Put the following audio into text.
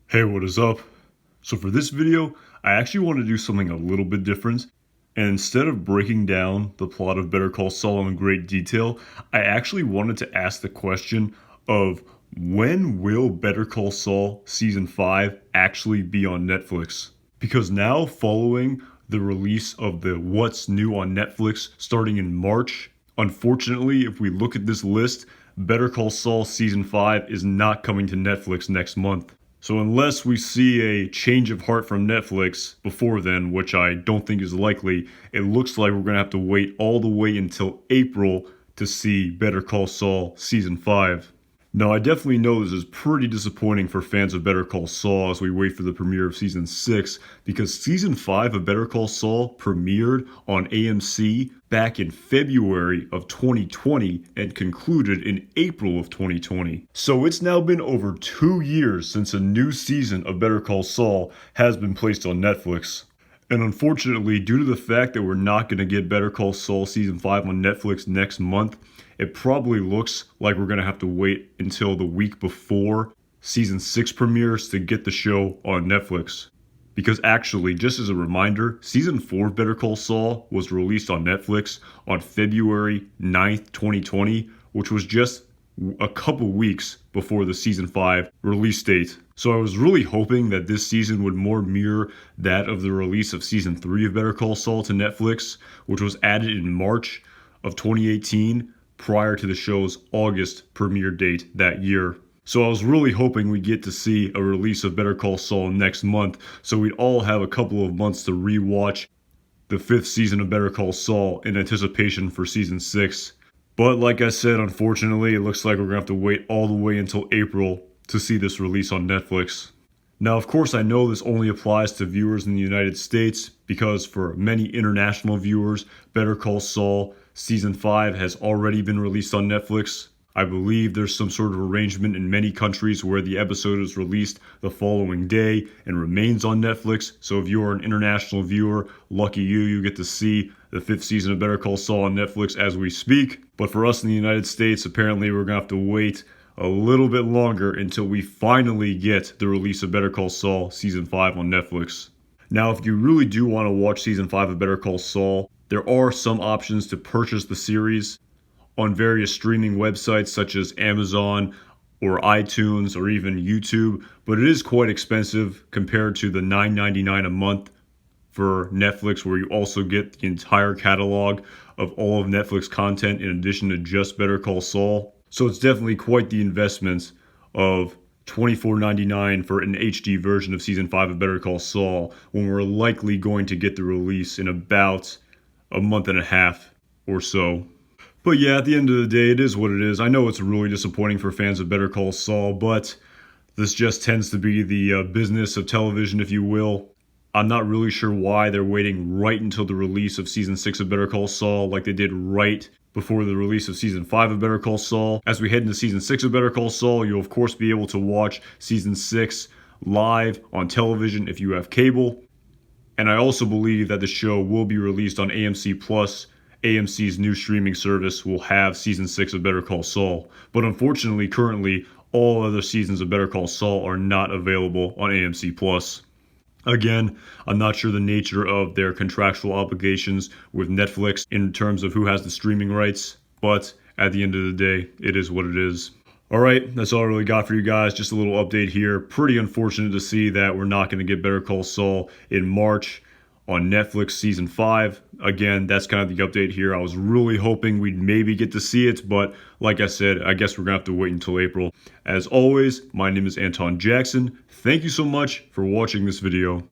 Hey, what is up? So for this video, I actually want to do something a little bit different. And instead of breaking down the plot of Better Call Saul in great detail, I actually wanted to ask the question of when will Better Call Saul Season 5 actually be on Netflix? Because now, following the release of the What's New on Netflix starting in March, unfortunately, if we look at this list, Better Call Saul Season 5 is not coming to Netflix next month. So unless we see a change of heart from Netflix before then, which I don't think is likely, it looks like we're going to have to wait all the way until April to see Better Call Saul Season 5. Now, I definitely know this is pretty disappointing for fans of Better Call Saul as we wait for the premiere of Season 6, because Season 5 of Better Call Saul premiered on AMC back in February of 2020 and concluded in April of 2020. So it's now been over 2 years since a new season of Better Call Saul has been placed on Netflix. And unfortunately, due to the fact that we're not going to get Better Call Saul Season 5 on Netflix next month, it probably looks like we're going to have to wait until the week before Season 6 premieres to get the show on Netflix. Because actually, just as a reminder, Season 4 of Better Call Saul was released on Netflix on February 9th, 2020, which was just a couple weeks before the Season 5 release date. So I was really hoping that this season would more mirror that of the release of Season 3 of Better Call Saul to Netflix, which was added in March of 2018 prior to the show's August premiere date that year. So I was really hoping we'd get to see a release of Better Call Saul next month, so we'd all have a couple of months to rewatch the 5th season of Better Call Saul in anticipation for Season 6. But like I said, unfortunately, it looks like we're going to have to wait all the way until April to see this release on Netflix. Now, of course, I know this only applies to viewers in the United States because for many international viewers, Better Call Saul Season 5 has already been released on Netflix. I believe there's some sort of arrangement in many countries where the episode is released the following day and remains on Netflix. So if you're an international viewer, lucky you, you get to see the 5th season of Better Call Saul on Netflix as we speak. But for us in the United States, apparently we're going to have to wait a little bit longer until we finally get the release of Better Call Saul Season 5 on Netflix. Now, if you really do want to watch Season 5 of Better Call Saul, there are some options to purchase the series on various streaming websites such as Amazon or iTunes or even YouTube, but it is quite expensive compared to the $9.99 a month for Netflix, where you also get the entire catalog of all of Netflix content in addition to just Better Call Saul. So it's definitely quite the investment of $24.99 for an HD version of Season 5 of Better Call Saul when we're likely going to get the release in about a month and a half or so. But yeah, at the end of the day, it is what it is. I know it's really disappointing for fans of Better Call Saul, but this just tends to be the business of television, if you will. I'm not really sure why they're waiting right until the release of Season 6 of Better Call Saul like they did right before the release of Season 5 of Better Call Saul. As we head into Season 6 of Better Call Saul, you'll of course be able to watch Season 6 live on television if you have cable. And I also believe that the show will be released on AMC Plus. AMC's new streaming service will have Season 6 of Better Call Saul. But unfortunately, currently, all other seasons of Better Call Saul are not available on AMC Plus. Again, I'm not sure the nature of their contractual obligations with Netflix in terms of who has the streaming rights, but at the end of the day, it is what it is. Alright, that's all I really got for you guys. Just a little update here. Pretty unfortunate to see that we're not going to get Better Call Saul in March on Netflix Season 5. Again, that's kind of the update here. I was really hoping we'd maybe get to see it, but like I said, I guess we're going to have to wait until April. As always, my name is Anton Jackson. Thank you so much for watching this video.